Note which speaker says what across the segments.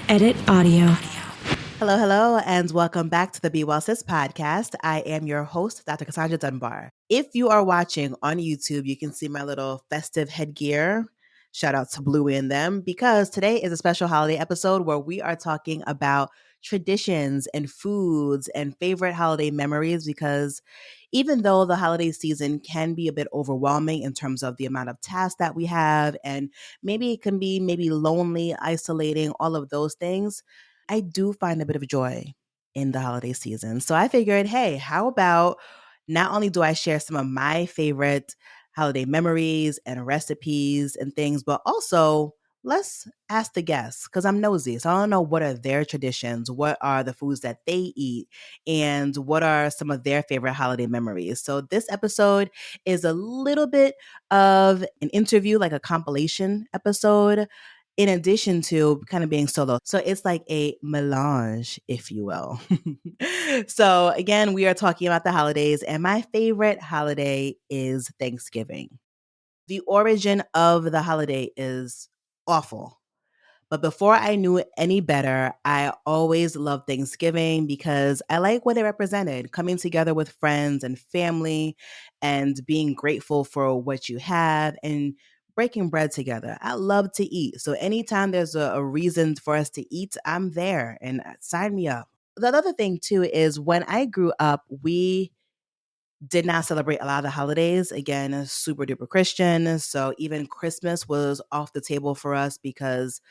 Speaker 1: Edit audio.
Speaker 2: Hello, hello, and welcome back to the Be Well Sis podcast. I am your host, Dr. Cassandre Dunbar. If you are watching on YouTube, you can see my little festive headgear. Shout out to Bluey and them, because today is a special holiday episode where we are talking about traditions and foods and favorite holiday memories, because even though the holiday season can be a bit overwhelming in terms of the amount of tasks that we have, and maybe it can be maybe lonely, isolating, all of those things, I do find a bit of joy in the holiday season. So I figured, hey, how about not only do I share some of my favorite holiday memories and recipes and things, but also let's ask the guests, because I'm nosy. So I want to know, what are their traditions? What are the foods that they eat? And what are some of their favorite holiday memories? So this episode is a little bit of an interview, like a compilation episode, in addition to kind of being solo. So it's like a melange, if you will. So again, we are talking about the holidays, and my favorite holiday is Thanksgiving. The origin of the holiday is awful. But before I knew any better, I always loved Thanksgiving because I like what it represented, coming together with friends and family and being grateful for what you have and breaking bread together. I love to eat. So anytime there's a reason for us to eat, I'm there, and sign me up. The other thing too is, when I grew up, we did not celebrate a lot of the holidays. Again, super duper Christian. So even Christmas was off the table for us, because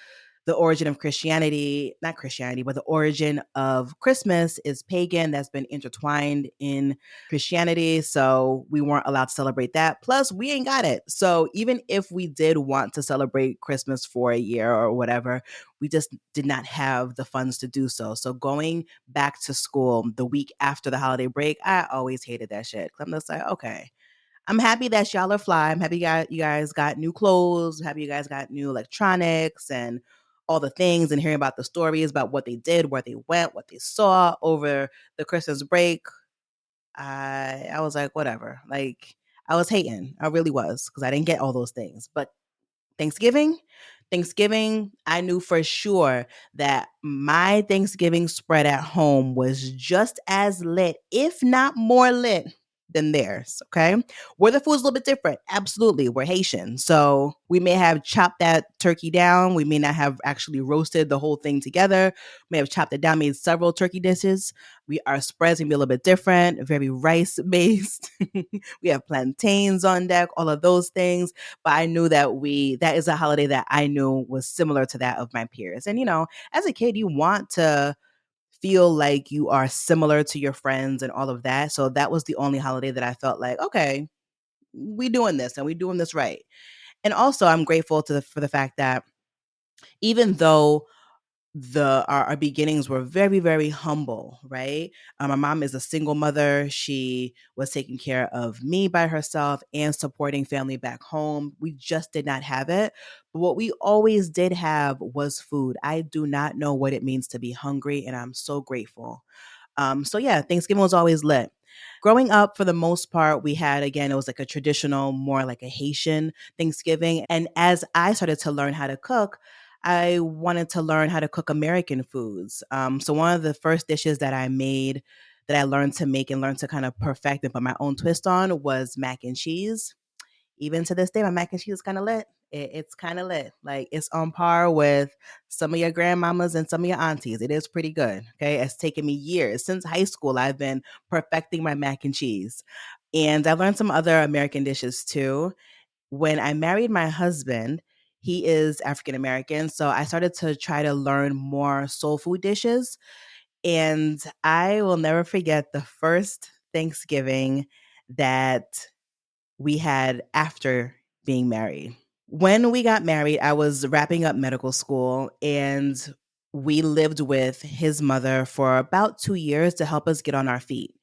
Speaker 2: the origin of Christianity, not Christianity, but the origin of Christmas is pagan. That's been intertwined in Christianity. So we weren't allowed to celebrate that. Plus, we ain't got it. So even if we did want to celebrate Christmas for a year or whatever, we just did not have the funds to do so. So going back to school the week after the holiday break, I always hated that shit. I'm just like, okay, I'm happy that y'all are fly. I'm happy you guys got new clothes. I'm happy you guys got new electronics and all the things, and hearing about the stories about what they did, where they went, what they saw over the Christmas break. I was like, whatever. Like, I was hating. I really was, because I didn't get all those things. But Thanksgiving, I knew for sure that my Thanksgiving spread at home was just as lit, if not more lit, than theirs. Okay. Were the foods a little bit different? Absolutely. We're Haitian. So we may have chopped that turkey down. We may not have actually roasted the whole thing together. We may have chopped it down, made several turkey dishes. Our spreads can be a little bit different, very rice based. We have plantains on deck, all of those things. But I knew that is a holiday that I knew was similar to that of my peers. And as a kid, you want to feel like you are similar to your friends and all of that. So that was the only holiday that I felt like, okay, we doing this and we doing this right. And also, I'm grateful for the fact that even though our beginnings were very, very humble, right? My mom is a single mother. She was taking care of me by herself and supporting family back home. We just did not have it. But what we always did have was food. I do not know what it means to be hungry, and I'm so grateful. So yeah, Thanksgiving was always lit. Growing up, for the most part, we had, again, it was like a traditional, more like a Haitian Thanksgiving. And as I started to learn how to cook, I wanted to learn how to cook American foods. So one of the first dishes that I made, that I learned to make and learned to kind of perfect and put my own twist on, was mac and cheese. Even to this day, my mac and cheese is kind of lit. It's kind of lit. Like, it's on par with some of your grandmamas and some of your aunties. It is pretty good. Okay. It's taken me years. Since high school, I've been perfecting my mac and cheese. And I learned some other American dishes too. When I married my husband, he is African American. So I started to try to learn more soul food dishes. And I will never forget the first Thanksgiving that we had after being married. When we got married, I was wrapping up medical school, and we lived with his mother for about 2 years to help us get on our feet.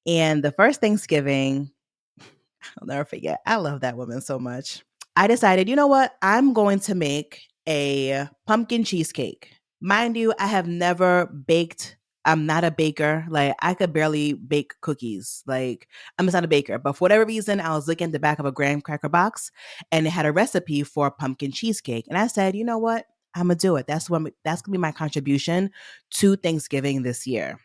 Speaker 2: And the first Thanksgiving, I'll never forget. I love that woman so much. I decided, you know what? I'm going to make a pumpkin cheesecake. Mind you, I have never baked. I'm not a baker. Like, I could barely bake cookies. Like, I'm just not a baker. But for whatever reason, I was looking at the back of a graham cracker box, and it had a recipe for a pumpkin cheesecake. And I said, you know what? I'm going to do it. That's going to be my contribution to Thanksgiving this year.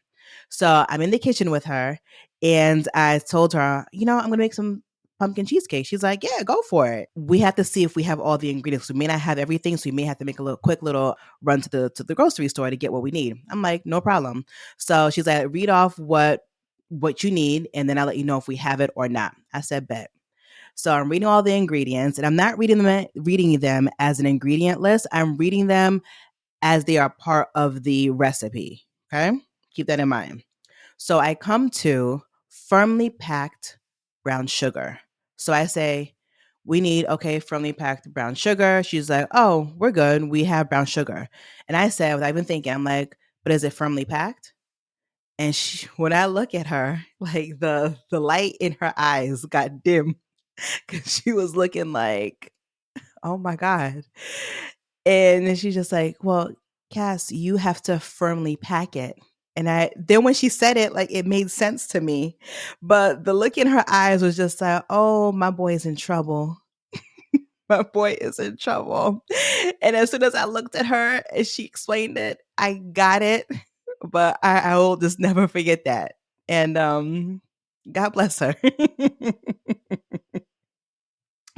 Speaker 2: So I'm in the kitchen with her and I told her, I'm going to make some pumpkin cheesecake. She's like, yeah, go for it. We have to see if we have all the ingredients. We may not have everything, so we may have to make a quick little run to the grocery store to get what we need. I'm like, no problem. So she's like, read off what you need, and then I'll let you know if we have it or not. I said, bet. So I'm reading all the ingredients, and I'm not reading them as an ingredient list. I'm reading them as they are part of the recipe. Okay? Keep that in mind. So I come to firmly packed brown sugar. So I say, we need, firmly packed brown sugar. She's like, oh, we're good. We have brown sugar. And I said, without even thinking, I'm like, but is it firmly packed? And when I look at her, like the light in her eyes got dim because she was looking like, oh my God. And she's just like, well, Cass, you have to firmly pack it. And then when she said it, like it made sense to me. But the look in her eyes was just like, oh, my boy is in trouble. My boy is in trouble. And as soon as I looked at her and she explained it, I got it. But I will just never forget that. And God bless her.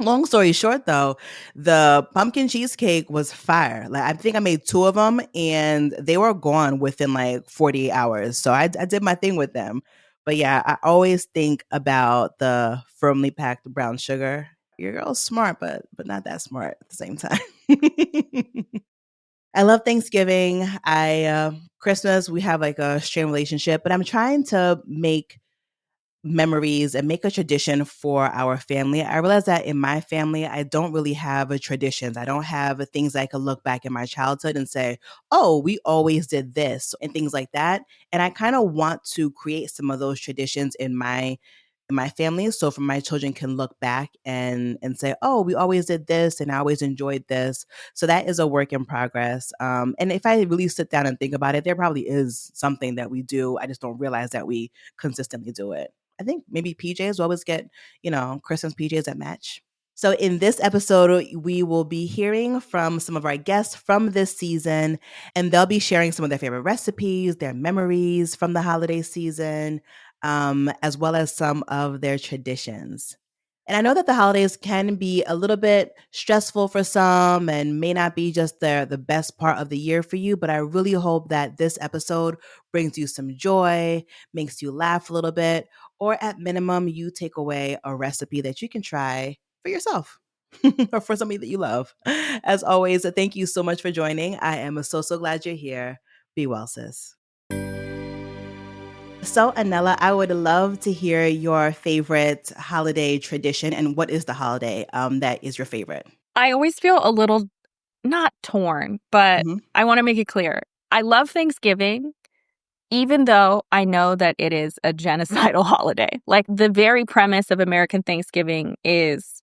Speaker 2: Long story short, though, the pumpkin cheesecake was fire. Like I think I made 2 of them, and they were gone within like 48 hours. So I did my thing with them. But yeah, I always think about the firmly packed brown sugar. Your girl's smart, but not that smart at the same time. I love Thanksgiving. Christmas, we have like a strained relationship, but I'm trying to make memories and make a tradition for our family. I realize that in my family, I don't really have a traditions. I don't have things I could look back in my childhood and say, oh, we always did this and things like that. And I kind of want to create some of those traditions in my family, so for my children can look back and say, oh, we always did this and I always enjoyed this. So that is a work in progress. And if I really sit down and think about it, there probably is something that we do. I just don't realize that we consistently do it. I think maybe PJs, we always get, Christmas PJs that match. So in this episode, we will be hearing from some of our guests from this season, and they'll be sharing some of their favorite recipes, their memories from the holiday season, as well as some of their traditions. And I know that the holidays can be a little bit stressful for some and may not be just the best part of the year for you, but I really hope that this episode brings you some joy, makes you laugh a little bit, or at minimum, you take away a recipe that you can try for yourself or for somebody that you love. As always, thank you so much for joining. I am so glad you're here. Be well, sis. So, Anela, I would love to hear your favorite holiday tradition, and what is the holiday that is your favorite?
Speaker 3: I always feel a little not torn, but I want to make it clear. I love Thanksgiving, even though I know that it is a genocidal holiday. Like the very premise of American Thanksgiving is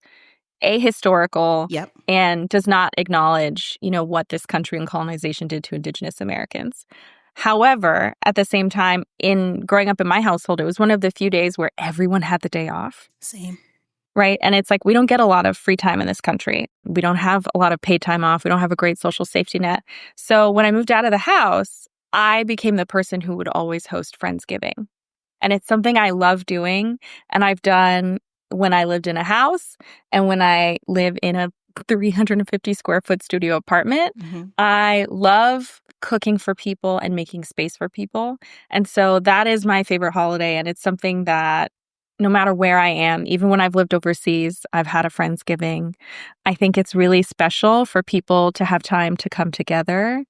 Speaker 3: ahistorical and does not acknowledge, what this country and colonization did to Indigenous Americans. However, at the same time, in growing up in my household, it was one of the few days where everyone had the day off.
Speaker 2: Same.
Speaker 3: Right? And it's like, we don't get a lot of free time in this country. We don't have a lot of paid time off. We don't have a great social safety net. So when I moved out of the house, I became the person who would always host Friendsgiving. And it's something I love doing. And I've done when I lived in a house and when I live in a 350 square foot studio apartment. I love cooking for people and making space for people. And so that is my favorite holiday. And it's something that no matter where I am, even when I've lived overseas, I've had a Friendsgiving. I think it's really special for people to have time to come together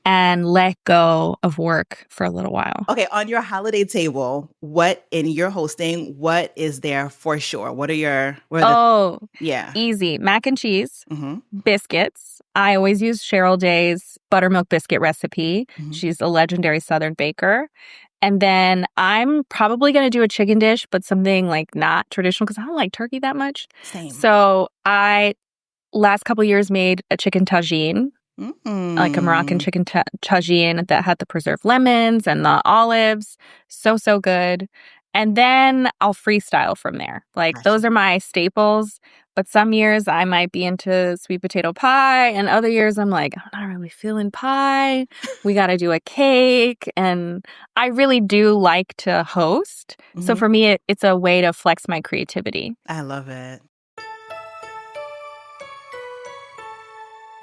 Speaker 3: and let go of work for a little while.
Speaker 2: Okay, on your holiday table, what in your hosting, what is there for sure?
Speaker 3: Easy. Mac and cheese, biscuits. I always use Cheryl Day's buttermilk biscuit recipe. She's a legendary Southern baker. And then I'm probably going to do a chicken dish, but something like not traditional because I don't like turkey that much.
Speaker 2: Same.
Speaker 3: So I, last couple of years, made a chicken tagine, like a Moroccan chicken tagine that had the preserved lemons and the olives. So good. And then I'll freestyle from there. Like those are my staples. But some years I might be into sweet potato pie, and other years I'm like, I'm not really feeling pie. We got to do a cake. And I really do like to host. So for me, it's a way to flex my creativity.
Speaker 2: I love it.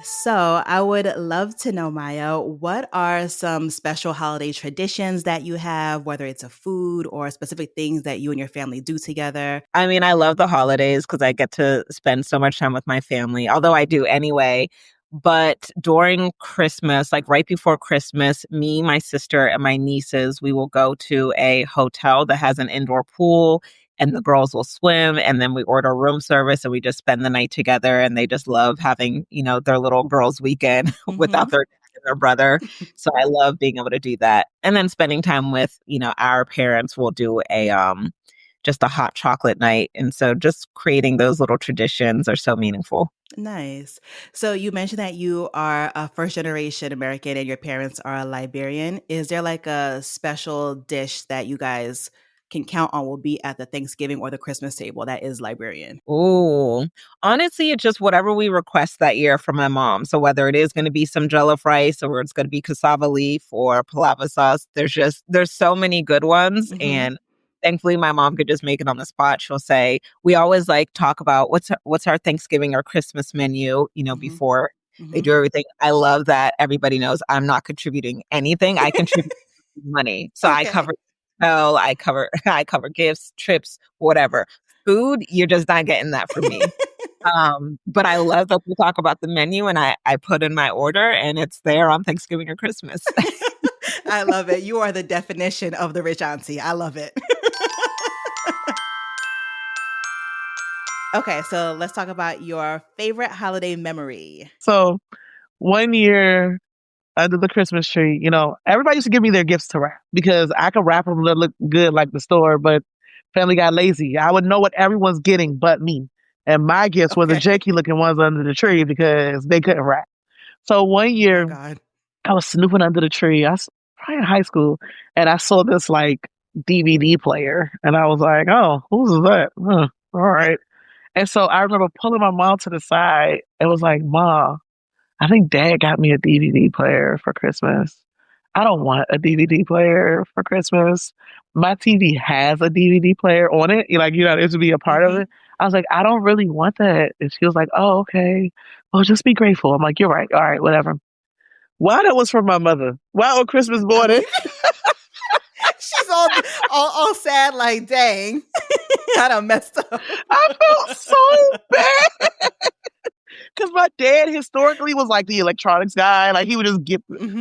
Speaker 2: So I would love to know, Maya, what are some special holiday traditions that you have, whether it's a food or specific things that you and your family do together?
Speaker 4: I mean, I love the holidays because I get to spend so much time with my family, although I do anyway. But during Christmas, like right before Christmas, me, my sister, and my nieces, we will go to a hotel that has an indoor pool and the girls will swim. And then we order room service and we just spend the night together. And they just love having, their little girls' weekend without their dad and their brother. So I love being able to do that. And then spending time with, our parents. Will do just a hot chocolate night. And so just creating those little traditions are so meaningful.
Speaker 2: Nice. So you mentioned that you are a first generation American and your parents are a Liberian. Is there like a special dish that you guys can count on will be at the Thanksgiving or the Christmas table that is Liberian?
Speaker 4: Oh, honestly, it's just whatever we request that year from my mom. So whether it is going to be some jollof rice or it's going to be cassava leaf or palava sauce, there's so many good ones. And thankfully, my mom could just make it on the spot. She'll say, we always like talk about what's our Thanksgiving or Christmas menu, before they do everything. I love that everybody knows I'm not contributing anything. I contribute money. So I cover I cover gifts, trips, whatever. Food, you're just not getting that from me. But I love that we talk about the menu and I put in my order and it's there on Thanksgiving or Christmas.
Speaker 2: I love it. You are the definition of the rich auntie. I love it. Okay, so let's talk about your favorite holiday memory.
Speaker 5: So one year under the Christmas tree, everybody used to give me their gifts to wrap because I could wrap them to look good like the store, but family got lazy. I would know what everyone's getting but me. And my gifts were the janky looking ones under the tree because they couldn't wrap. So one year I was snooping under the tree. I was probably in high school and I saw this like DVD player and I was like, oh, whose is that? All right. And so I remember pulling my mom to the side and was like, Ma, I think Dad got me a DVD player for Christmas. I don't want a DVD player for Christmas. My TV has a DVD player on it. It to be a part of it. I was like, I don't really want that. And she was like, oh, okay. Well, just be grateful. I'm like, you're right. All right, whatever. Wow, that was from my mother. Wow, on Christmas morning.
Speaker 2: She's all sad, like, dang, I done messed up.
Speaker 5: I felt so bad. Because my dad historically was like the electronics guy. Like he would just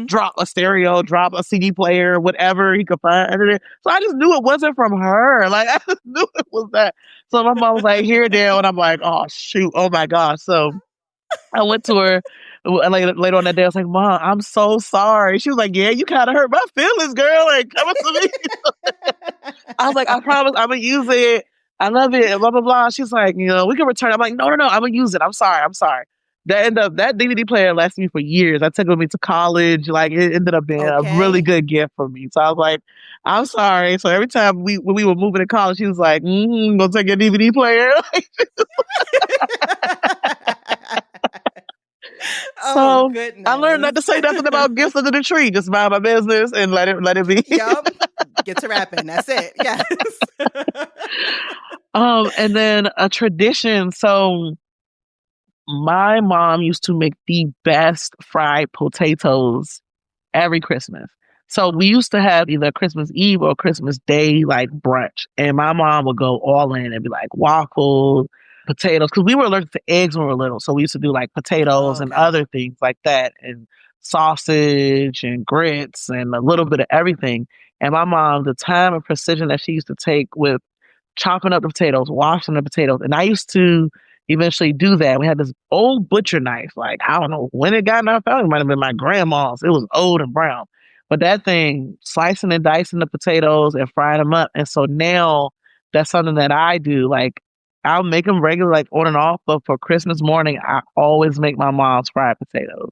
Speaker 5: drop a stereo, drop a CD player, whatever he could find. So I just knew it wasn't from her. Like I just knew it was that. So my mom was like, here, Dale. And I'm like, oh, shoot. Oh, my gosh. So I went to her later on that day. I was like, Mom, I'm so sorry. She was like, yeah, you kind of hurt my feelings, girl. Like, come to me. I was like, I promise I'm going to use it. I love it, blah, blah, blah. She's like, we can return it. I'm like, no, I'm going to use it. I'm sorry. That DVD player lasted me for years. I took it with me to college. Like, it ended up being a really good gift for me. So I was like, I'm sorry. So every time when we were moving to college, she was like, gonna take your DVD player. So
Speaker 2: goodness.
Speaker 5: I learned not to say nothing about gifts under the tree. Just mind my business and let it be.
Speaker 2: Yup. Get to rapping. That's it. Yes.
Speaker 5: And then a tradition. So my mom used to make the best fried potatoes every Christmas. So we used to have either Christmas Eve or Christmas Day, like brunch. And my mom would go all in and be like waffles, potatoes, because we were allergic to eggs when we were little. So we used to do like potatoes and other things like that, and sausage and grits and a little bit of everything. And my mom, the time and precision that she used to take with chopping up the potatoes, washing the potatoes. And I used to eventually do that. We had this old butcher knife. Like, I don't know when it got in our family. It might have been my grandma's. It was old and brown. But that thing, slicing and dicing the potatoes and frying them up. And so now that's something that I do. Like, I'll make them regular, like on and off. But for Christmas morning, I always make my mom's fried potatoes.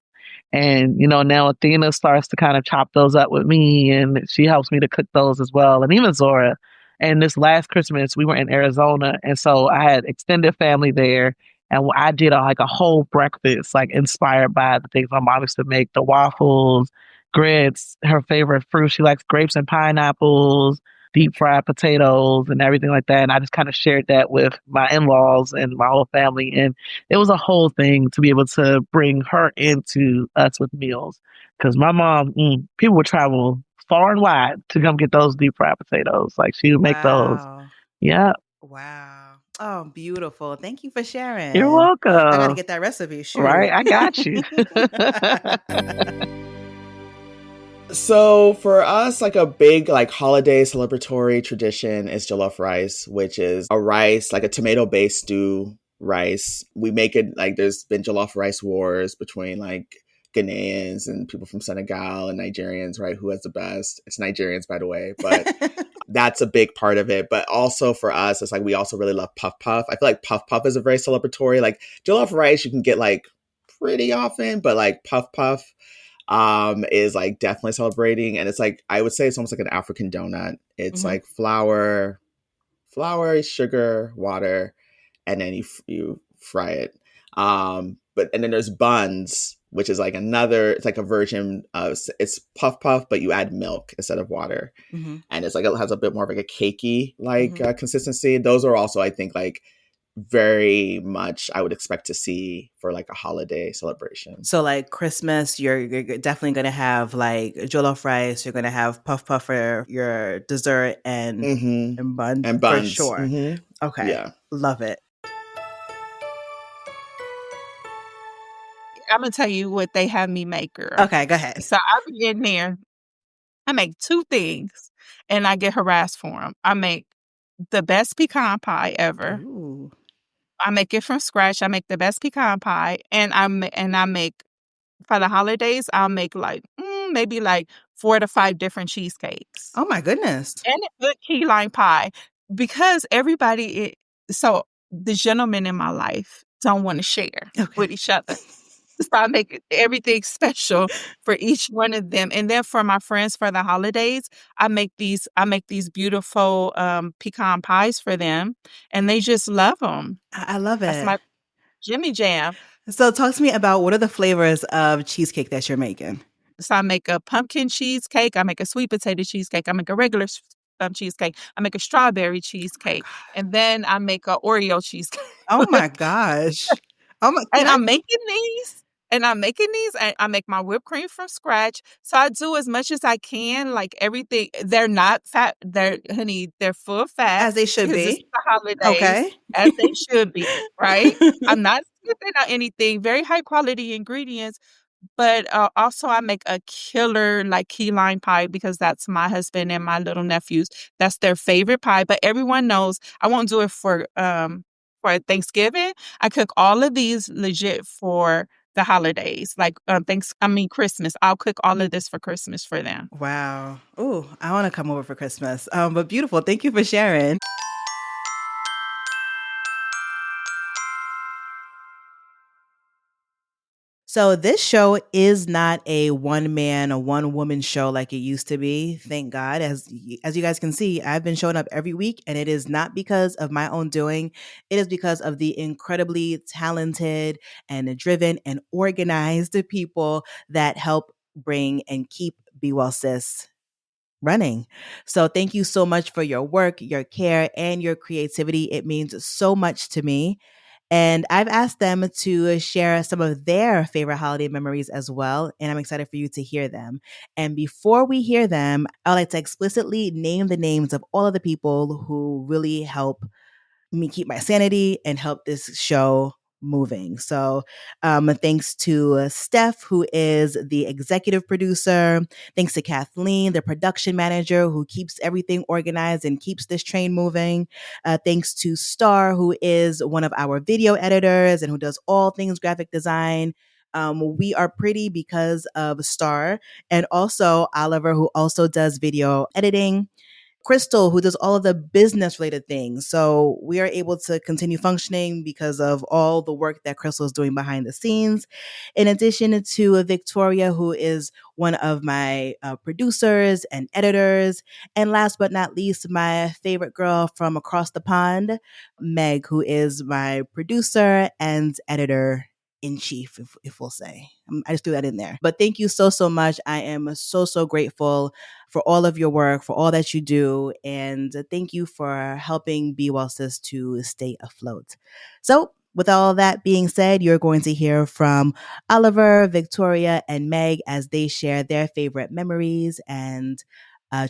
Speaker 5: And, now Athena starts to kind of chop those up with me. And she helps me to cook those as well. And even Zora. And this last Christmas, we were in Arizona. And so I had extended family there. And I did a whole breakfast, like inspired by the things my mom used to make, the waffles, grits, her favorite fruit. She likes grapes and pineapples, deep fried potatoes and everything like that. And I just kind of shared that with my in-laws and my whole family. And it was a whole thing to be able to bring her into us with meals. Because my mom, people would travel far and wide to come get those deep fried potatoes. Like she would make those. Yeah.
Speaker 2: Wow. Oh, beautiful. Thank you for sharing.
Speaker 5: You're welcome.
Speaker 2: I got to get that recipe. Shoot.
Speaker 5: Right. I got you.
Speaker 6: So for us, like a big like holiday celebratory tradition is jollof rice, which is a rice, like a tomato-based stew rice. We make it like there's been jollof rice wars between like Ghanaians and people from Senegal and Nigerians, right? Who has the best? It's Nigerians, by the way, but that's a big part of it. But also for us, it's like we also really love puff puff. I feel like puff puff is a very celebratory, like jollof rice you can get like pretty often, but like puff puff is like definitely celebrating. And it's like, I would say it's almost like an African donut. It's like flour, sugar, water, and then you fry it. And then there's buns, which is like it's like a version of, it's puff puff, but you add milk instead of water. And it's like, it has a bit more of like a cakey like consistency. Those are also, I think, like very much I would expect to see for like a holiday celebration.
Speaker 2: So like Christmas, you're definitely going to have like jollof rice. You're going to have puff puff for your dessert and buns for sure. Okay. Yeah. Love it.
Speaker 7: I'm going to tell you what they have me make, girl.
Speaker 2: Okay, go ahead.
Speaker 7: So I be in there. I make two things and I get harassed for them. I make the best pecan pie ever.
Speaker 2: Ooh.
Speaker 7: I make it from scratch. I make the best pecan pie, and I make for the holidays. I'll make like maybe like 4 to 5 different cheesecakes.
Speaker 2: Oh my goodness!
Speaker 7: And a good key lime pie because everybody. So the gentlemen in my life don't want to share with each other. So I make everything special for each one of them. And then for my friends for the holidays, I make these beautiful pecan pies for them. And they just love them.
Speaker 2: I love it.
Speaker 7: That's my Jimmy Jam.
Speaker 2: So talk to me about what are the flavors of cheesecake that you're making?
Speaker 7: So I make a pumpkin cheesecake. I make a sweet potato cheesecake. I make a regular cheesecake. I make a strawberry cheesecake. And then I make a Oreo cheesecake.
Speaker 2: Oh my gosh.
Speaker 7: I'm making these. And I'm making these, and I make my whipped cream from scratch. So I do as much as I can, like everything. They're not fat. They're full of fat.
Speaker 2: As they should be.
Speaker 7: It's the holidays. As they should be, right? I'm not skipping out anything. Very high quality ingredients. But also I make a killer like key lime pie because that's my husband and my little nephews. That's their favorite pie. But everyone knows I won't do it for Thanksgiving. I cook all of these legit for the holidays, like Christmas. I'll cook all of this for Christmas for them.
Speaker 2: Wow. Ooh, I want to come over for Christmas. But beautiful. Thank you for sharing. So this show is not a one-man or one-woman show like it used to be. Thank God. As you guys can see, I've been showing up every week, and it is not because of my own doing. It is because of the incredibly talented and driven and organized people that help bring and keep Be Well Sis running. So thank you so much for your work, your care, and your creativity. It means so much to me. And I've asked them to share some of their favorite holiday memories as well. And I'm excited for you to hear them. And before we hear them, I'd like to explicitly name the names of all of the people who really help me keep my sanity and help this show moving. So thanks to Steph, who is the executive producer. Thanks to Kathleen, the production manager, who keeps everything organized and keeps this train moving. Thanks to Star, who is one of our video editors and who does all things graphic design. We are pretty because of Star, and also Oliver, who also does video editing. Crystal, who does all of the business related things. So we are able to continue functioning because of all the work that Crystal is doing behind the scenes. In addition to Victoria, who is one of my producers and editors. And last but not least, my favorite girl from across the pond, Meg, who is my producer and editor in chief, if we'll say. I just threw that in there. But thank you so, so much. I am so, so grateful for all of your work, for all that you do. And thank you for helping Be Well Sis to stay afloat. So with all that being said, you're going to hear from Oliver, Victoria, and Meg as they share their favorite memories and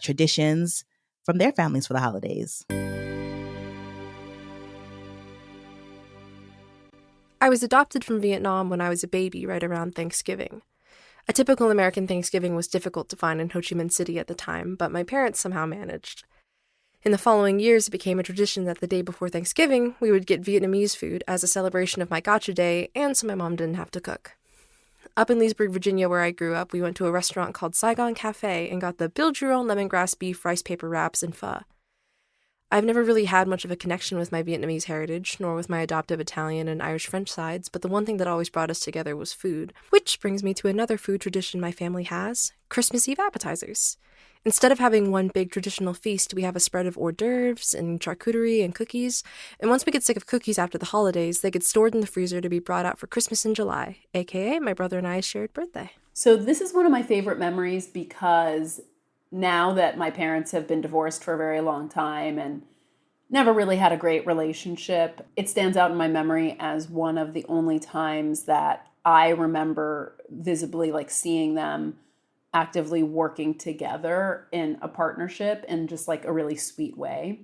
Speaker 2: traditions from their families for the holidays.
Speaker 8: I was adopted from Vietnam when I was a baby right around Thanksgiving. A typical American Thanksgiving was difficult to find in Ho Chi Minh City at the time, but my parents somehow managed. In the following years, it became a tradition that the day before Thanksgiving, we would get Vietnamese food as a celebration of my gotcha day and so my mom didn't have to cook. Up in Leesburg, Virginia, where I grew up, we went to a restaurant called Saigon Cafe and got the build-your-own lemongrass beef rice paper wraps and pho. I've never really had much of a connection with my Vietnamese heritage, nor with my adoptive Italian and Irish-French sides, but the one thing that always brought us together was food, which brings me to another food tradition my family has, Christmas Eve appetizers. Instead of having one big traditional feast, we have a spread of hors d'oeuvres and charcuterie and cookies, and once we get sick of cookies after the holidays, they get stored in the freezer to be brought out for Christmas in July, aka my brother and I's shared birthday.
Speaker 9: So this is one of my favorite memories because now that my parents have been divorced for a very long time and never really had a great relationship, it stands out in my memory as one of the only times that I remember visibly seeing them actively working together in a partnership in just a really sweet way.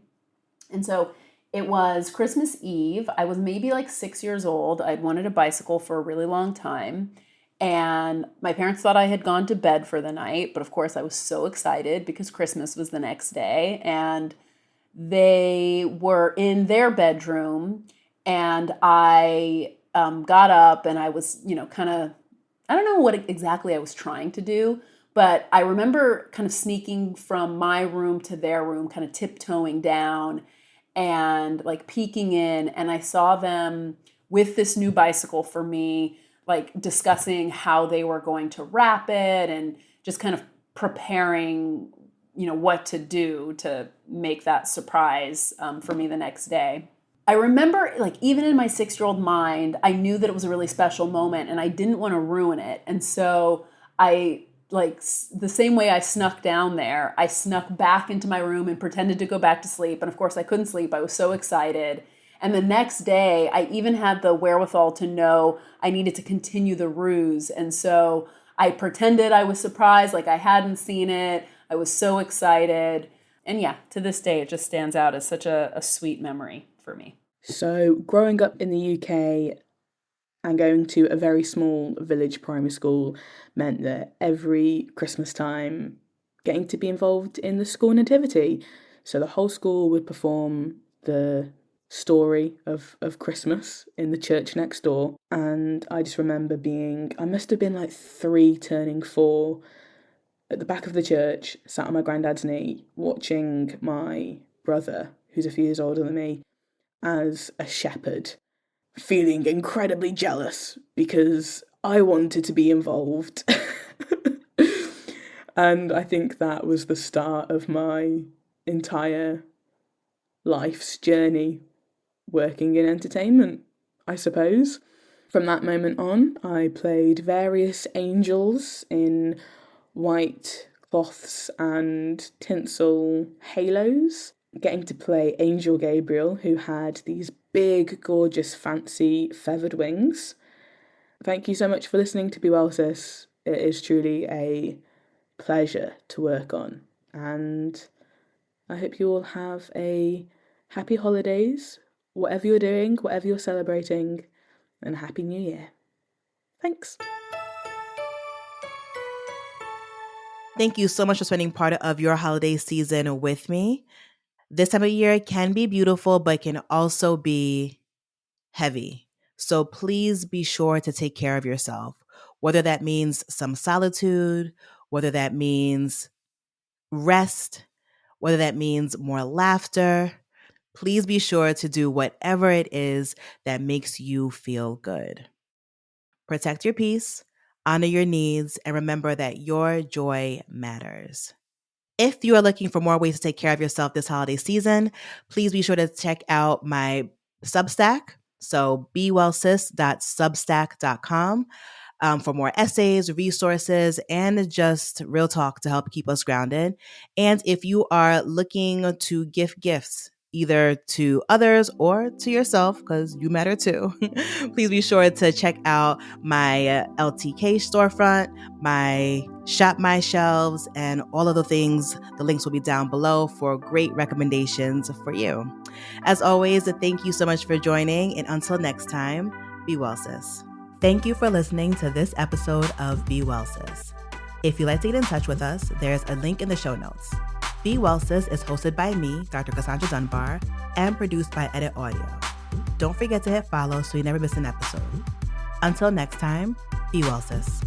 Speaker 9: And so it was Christmas Eve. I was maybe 6 years old. I'd wanted a bicycle for a really long time. And my parents thought I had gone to bed for the night, but of course I was so excited because Christmas was the next day. And they were in their bedroom, and I got up and I was, I don't know what exactly I was trying to do, but I remember kind of sneaking from my room to their room, kind of tiptoeing down and peeking in, and I saw them with this new bicycle for me, discussing how they were going to wrap it and just kind of preparing, what to do to make that surprise for me the next day. I remember, even in my 6-year-old mind, I knew that it was a really special moment and I didn't want to ruin it. And so I, the same way I snuck down there, I snuck back into my room and pretended to go back to sleep. And of course I couldn't sleep. I was so excited. And the next day, I even had the wherewithal to know I needed to continue the ruse. And so I pretended I was surprised, I hadn't seen it. I was so excited. And yeah, to this day, it just stands out as such a sweet memory for me.
Speaker 10: So growing up in the UK and going to a very small village primary school meant that every Christmas time, getting to be involved in the school nativity. So the whole school would perform the story of Christmas in the church next door. And I just remember I must have been 3 turning 4 at the back of the church, sat on my granddad's knee, watching my brother, who's a few years older than me, as a shepherd, feeling incredibly jealous because I wanted to be involved. And I think that was the start of my entire life's journey working in entertainment, I suppose. From that moment on, I played various angels in white cloths and tinsel halos, getting to play Angel Gabriel, who had these big, gorgeous, fancy feathered wings. Thank you so much for listening to Be Well Sis. It is truly a pleasure to work on, and I hope you all have a happy holidays, whatever you're doing, whatever you're celebrating, and a happy new year. Thanks.
Speaker 2: Thank you so much for spending part of your holiday season with me. This time of year can be beautiful, but can also be heavy. So please be sure to take care of yourself, whether that means some solitude, whether that means rest, whether that means more laughter. Please be sure to do whatever it is that makes you feel good. Protect your peace, honor your needs, and remember that your joy matters. If you are looking for more ways to take care of yourself this holiday season, please be sure to check out my Substack. So bewellsis.substack.com for more essays, resources, and just real talk to help keep us grounded. And if you are looking to gift gifts, either to others or to yourself, because you matter too, please be sure to check out my LTK storefront, my Shop My Shelves, and all of the things. The links will be down below for great recommendations for you. As always, thank you so much for joining, and until next time, be well, sis. Thank you for listening to this episode of Be Well, Sis. If you'd like to get in touch with us, there's a link in the show notes. Be Well, Sis is hosted by me, Dr. Cassandre Dunbar, and produced by Edit Audio. Don't forget to hit follow so you never miss an episode. Until next time, be well, sis.